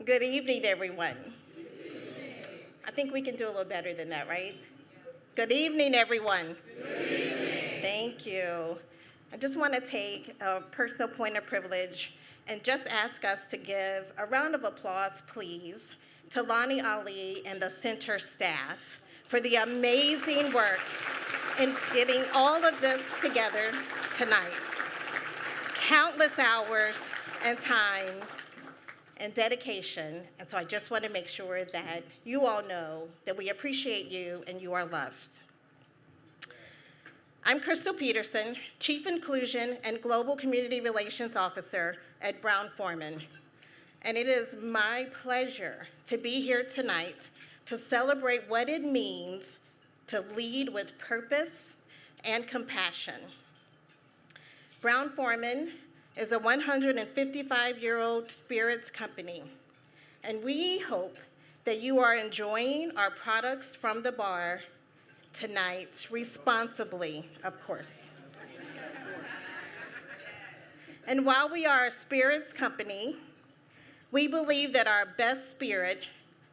Good evening, everyone. I think we can do a little better than that, right? Good evening, everyone. Good evening. Thank you. I just want to take a personal point of privilege and just ask us to give a round of applause, please, to Lonnie Ali and the center staff for the amazing work in getting all of this together tonight. Countless hours and time and dedication, and so I just want to make sure that you all know that we appreciate you and you are loved. I'm Crystal Peterson, Chief Inclusion and Global Community Relations Officer at Brown-Forman, and it is my pleasure to be here tonight to celebrate what it means to lead with purpose and compassion. Brown-Forman is a 155-year-old spirits company, and we hope that you are enjoying our products from the bar tonight, responsibly, of course. And while we are a spirits company, we believe that our best spirit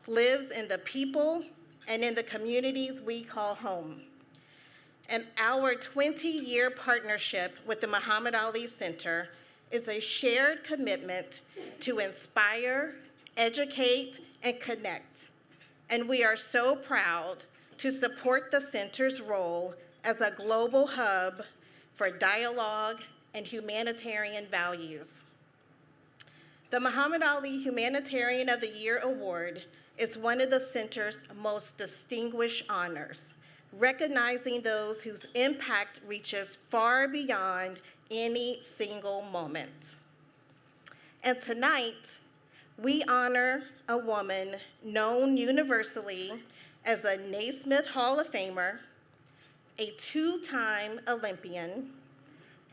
lives in the people and in the communities we call home. And our 20-year partnership with the Muhammad Ali Center is a shared commitment to inspire, educate, and connect. And we are so proud to support the center's role as a global hub for dialogue and humanitarian values. The Muhammad Ali Humanitarian of the Year Award is one of the center's most distinguished honors, recognizing those whose impact reaches far beyond any single moment. And tonight, we honor a woman known universally as a Naismith Hall of Famer, a two-time Olympian,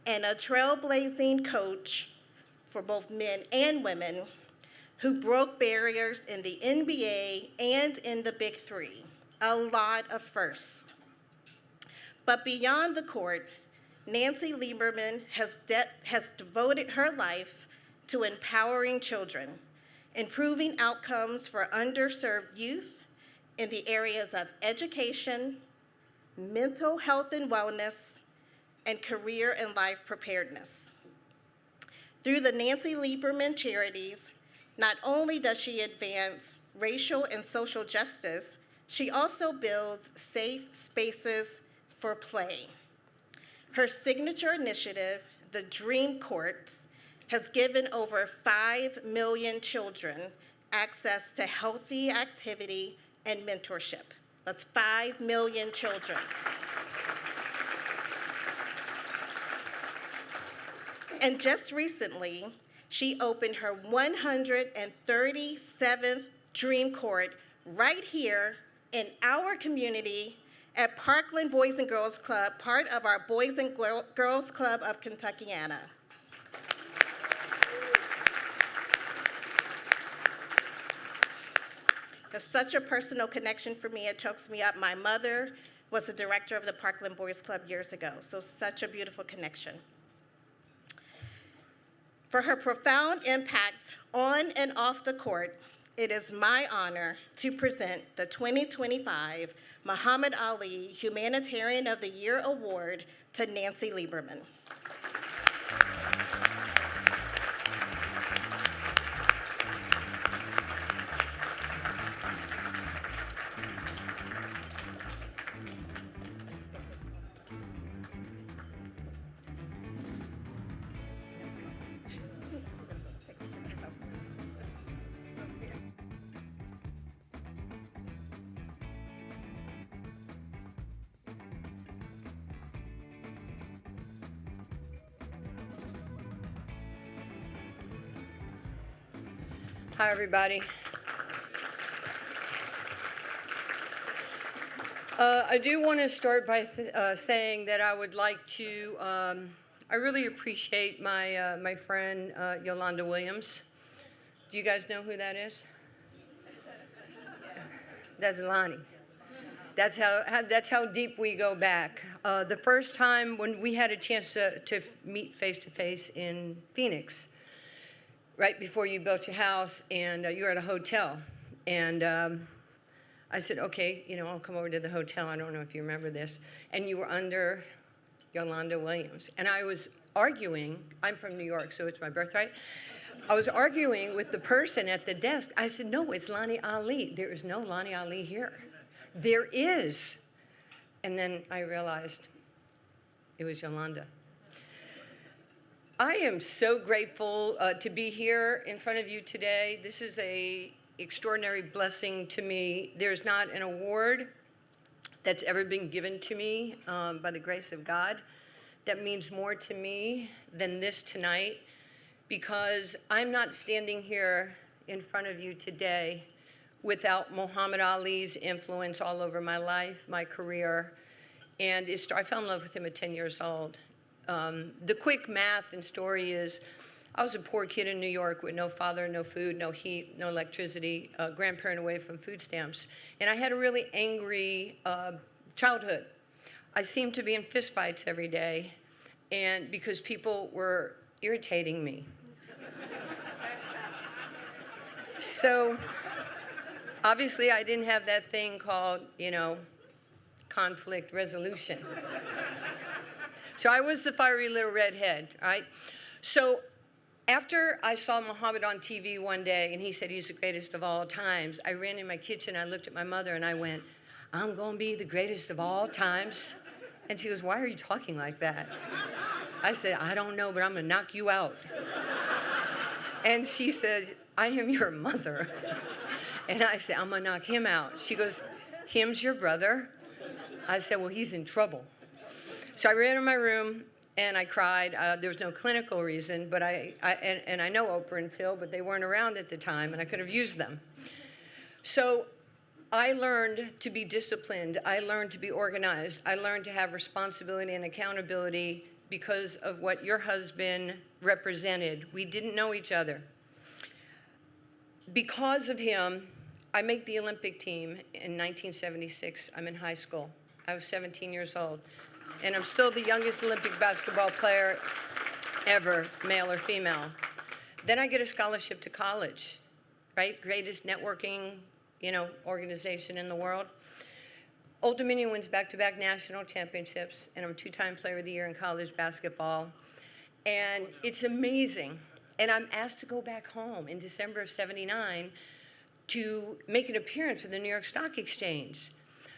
and a trailblazing coach for both men and women who broke barriers in the NBA and in the Big Three, a lot of firsts. But beyond the court, Nancy Lieberman has devoted her life to empowering children, improving outcomes for underserved youth in the areas of education, mental health and wellness, and career and life preparedness. Through the Nancy Lieberman Charities, not only does she advance racial and social justice, she also builds safe spaces for play. Her signature initiative, the Dream Courts, has given over 5 million children access to healthy activity and mentorship. That's 5 million children. And just recently, she opened her 137th Dream Court right here in our community at Parkland Boys and Girls Club, part of our Boys and Girls Club of Kentuckiana. It's such a personal connection for me, it chokes me up. My mother was the director of the Parkland Boys Club years ago, so such a beautiful connection. For her profound impact on and off the court, it is my honor to present the 2025 Muhammad Ali Humanitarian of the Year Award to Nancy Lieberman. Hi, everybody. I do want to start by saying that I would like to, I really appreciate my friend Yolanda Williams. Do you guys know who that is? That's Lonnie. That's how deep we go back. The first time when we had a chance to meet face-to-face in Phoenix, right before you built your house, and you were at a hotel. And I said, okay, I'll come over to the hotel. I don't know if you remember this. And you were under Yolanda Williams. And I was arguing. I'm from New York, so it's my birthright. I was arguing with the person at the desk. I said, no, it's Lonnie Ali. There is no Lonnie Ali here. There is. And then I realized it was Yolanda. I am so grateful to be here in front of you today. This is an extraordinary blessing to me. There's not an award that's ever been given to me by the grace of God that means more to me than this tonight, because I'm not standing here in front of you today without Muhammad Ali's influence all over my life, my career. And I fell in love with him at 10 years old. The quick math and story is, I was a poor kid in New York with no father, no food, no heat, no electricity, a grandparent away from food stamps. And I had a really angry childhood. I seemed to be in fistfights every day, and because people were irritating me. So obviously I didn't have that thing called, conflict resolution. So I was the fiery little redhead, right? So after I saw Muhammad on TV one day, and he said he's the greatest of all times, I ran in my kitchen, I looked at my mother, and I went, I'm going to be the greatest of all times. And she goes, why are you talking like that? I said, I don't know, but I'm going to knock you out. And she said, I am your mother. And I said, I'm going to knock him out. She goes, him's your brother? I said, well, he's in trouble. So I ran in my room, and I cried. There was no clinical reason, but I know Oprah and Phil, but they weren't around at the time, and I could have used them. So I learned to be disciplined. I learned to be organized. I learned to have responsibility and accountability because of what your husband represented. We didn't know each other. Because of him, I make the Olympic team in 1976. I'm in high school. I was 17 years old. And I'm still the youngest Olympic basketball player ever, male or female. Then I get a scholarship to college, right? Greatest networking, organization in the world. Old Dominion wins back-to-back national championships, and I'm a two-time player of the year in college basketball. And it's amazing. And I'm asked to go back home in December of '79 to make an appearance with the New York Stock Exchange.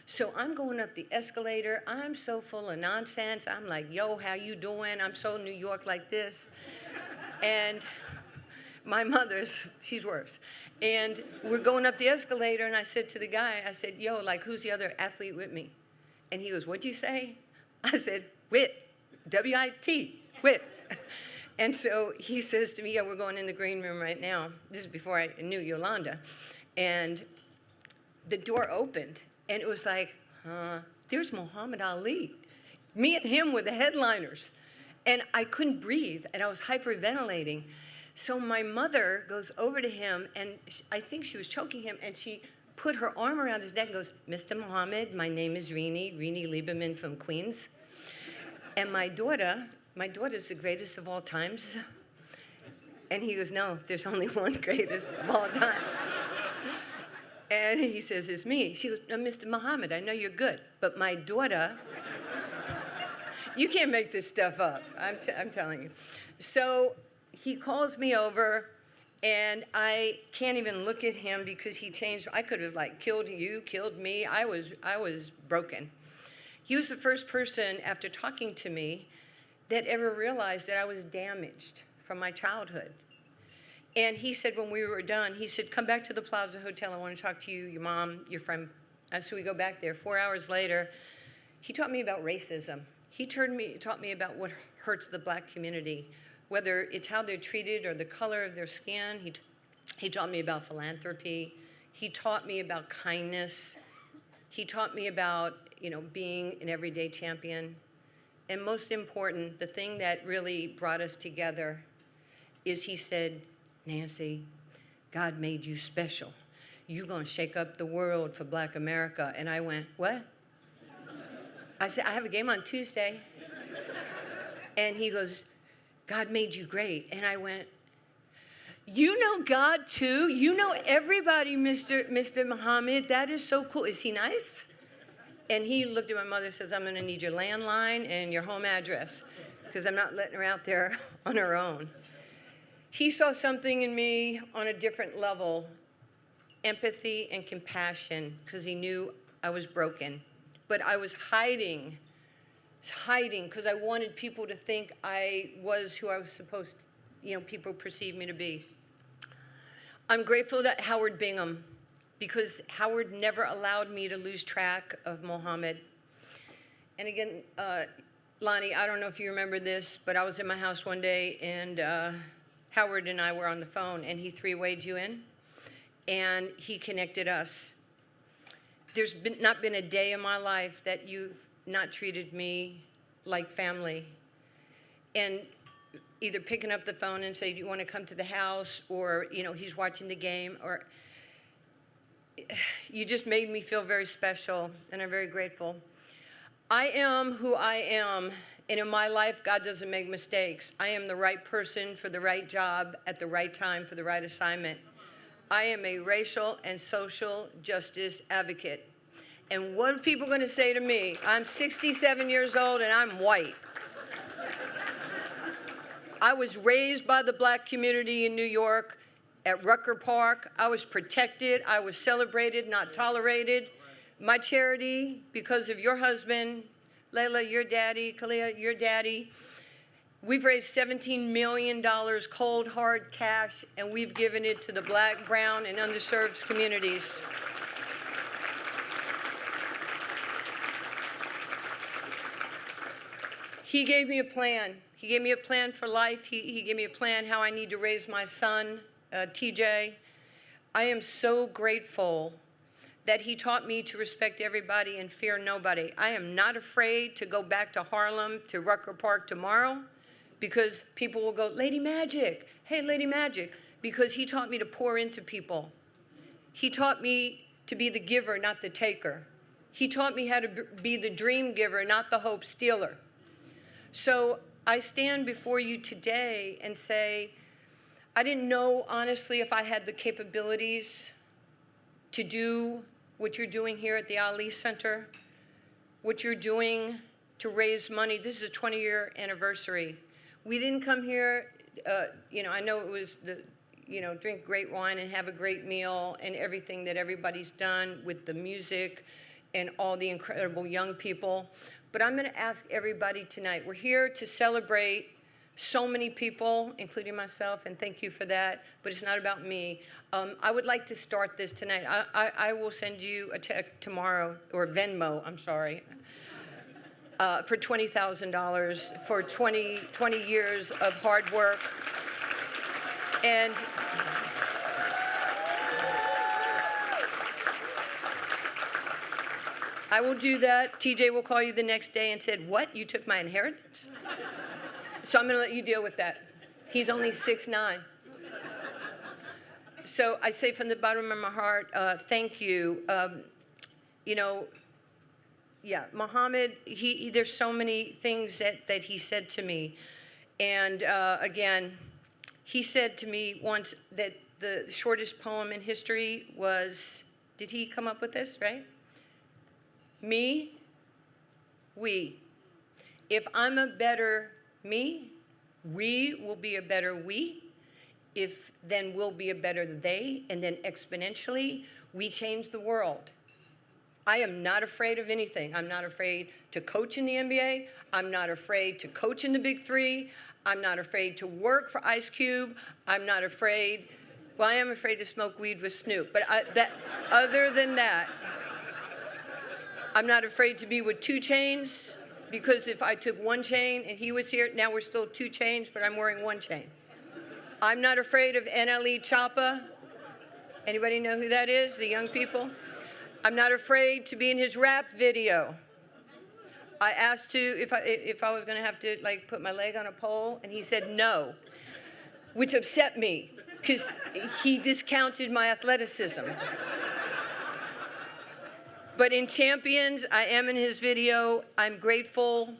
So I'm going up the escalator. I'm so full of nonsense. I'm like, yo, how you doing? I'm so New York like this. And my mother's, she's worse. And we're going up the escalator, and I said to the guy, I said, yo, who's the other athlete with me? And he goes, what'd you say? I said, Whit, W-I-T, Whit. And so he says to me, yeah, we're going in the green room right now. This is before I knew Yolanda. And the door opened, and it was like, there's Muhammad Ali. Me and him were the headliners. And I couldn't breathe, and I was hyperventilating. So my mother goes over to him, and I think she was choking him, and she put her arm around his neck and goes, Mr. Muhammad, my name is Rini Lieberman from Queens. And my daughter's the greatest of all times. And he goes, no, there's only one greatest of all time. And he says, it's me. She goes, no, Mr. Muhammad, I know you're good, but my daughter, you can't make this stuff up, I'm telling you. So he calls me over, and I can't even look at him because he changed. I could have killed you, killed me. I was broken. He was the first person after talking to me that ever realized that I was damaged from my childhood. And he said when we were done, he said, come back to the Plaza Hotel. I want to talk to you, your mom, your friend. And so we go back there. 4 hours later, he taught me about racism. He taught me about what hurts the black community, whether it's how they're treated or the color of their skin. He taught me about philanthropy. He taught me about kindness. He taught me about, being an everyday champion. And most important, the thing that really brought us together is he said, Nancy, God made you special. You're going to shake up the world for Black America. And I went, what? I said, I have a game on Tuesday. And he goes, God made you great. And I went, You know God too? You know everybody, Mr. Muhammad. That is so cool. Is he nice? And he looked at my mother and says, I'm going to need your landline and your home address because I'm not letting her out there on her own. He saw something in me on a different level, empathy and compassion, because he knew I was broken. But I was hiding because I wanted people to think I was who I was supposed to, people perceive me to be. I'm grateful that Howard Bingham, because Howard never allowed me to lose track of Muhammad. And again, Lonnie, I don't know if you remember this, but I was in my house one day, and Howard and I were on the phone, and he three-wayed you in, and he connected us. There's not been a day in my life that you've not treated me like family. And either picking up the phone and say, do you want to come to the house, or, he's watching the game, or you just made me feel very special, and I'm very grateful. I am who I am, and in my life, God doesn't make mistakes. I am the right person for the right job at the right time for the right assignment. I am a racial and social justice advocate. And what are people going to say to me? I'm 67 years old, and I'm white. I was raised by the black community in New York at Rucker Park. I was protected. I was celebrated, not tolerated. My charity, because of your husband, Layla, your daddy, Kalia, your daddy, we've raised $17 million cold, hard cash, and we've given it to the black, brown, and underserved communities. He gave me a plan. He gave me a plan for life. He gave me a plan how I need to raise my son, TJ. I am so grateful that he taught me to respect everybody and fear nobody. I am not afraid to go back to Harlem, to Rucker Park tomorrow, because people will go, Lady Magic, hey, Lady Magic, because he taught me to pour into people. He taught me to be the giver, not the taker. He taught me how to be the dream giver, not the hope stealer. So I stand before you today and say, I didn't know, honestly, if I had the capabilities to do what you're doing here at the Ali Center, what you're doing to raise money. This is a 20-year anniversary. We didn't come here, I know it was drink great wine and have a great meal and everything that everybody's done with the music and all the incredible young people. But I'm going to ask everybody tonight. We're here to celebrate so many people, including myself, and thank you for that, but it's not about me. I would like to start this tonight. I will send you a check tomorrow, or Venmo, I'm sorry, for $20,000 for 20 years of hard work. And I will do that. TJ will call you the next day and said, what, you took my inheritance? So I'm going to let you deal with that. He's only 6'9". So I say from the bottom of my heart, thank you. Muhammad, there's so many things that he said to me. And again, he said to me once that the shortest poem in history was, did he come up with this, right? Me, we. If I'm a better me, we will be a better we. If then we'll be a better they, and then exponentially, we change the world. I am not afraid of anything. I'm not afraid to coach in the NBA. I'm not afraid to coach in the Big Three. I'm not afraid to work for Ice Cube. I'm not afraid, well, I am afraid to smoke weed with Snoop, but other than that, I'm not afraid to be with 2 Chainz, because if I took 1 chain and he was here, now we're still 2 chains, but I'm wearing 1 chain. I'm not afraid of NLE Choppa. Anybody know who that is, the young people? I'm not afraid to be in his rap video. I asked if I was going to have to put my leg on a pole, and he said no, which upset me because he discounted my athleticism. But in Champions, I am in his video. I'm grateful.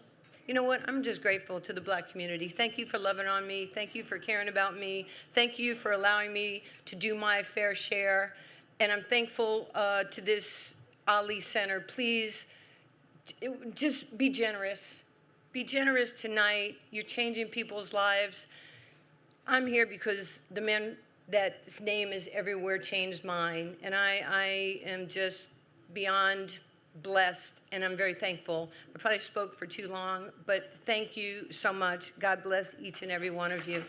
You know what? I'm just grateful to the Black community. Thank you for loving on me. Thank you for caring about me. Thank you for allowing me to do my fair share. And I'm thankful to this Ali Center. Please, just be generous. Be generous tonight. You're changing people's lives. I'm here because the man that's name is everywhere changed mine. And I am just beyond blessed, and I'm very thankful. I probably spoke for too long, but thank you so much. God bless each and every one of you.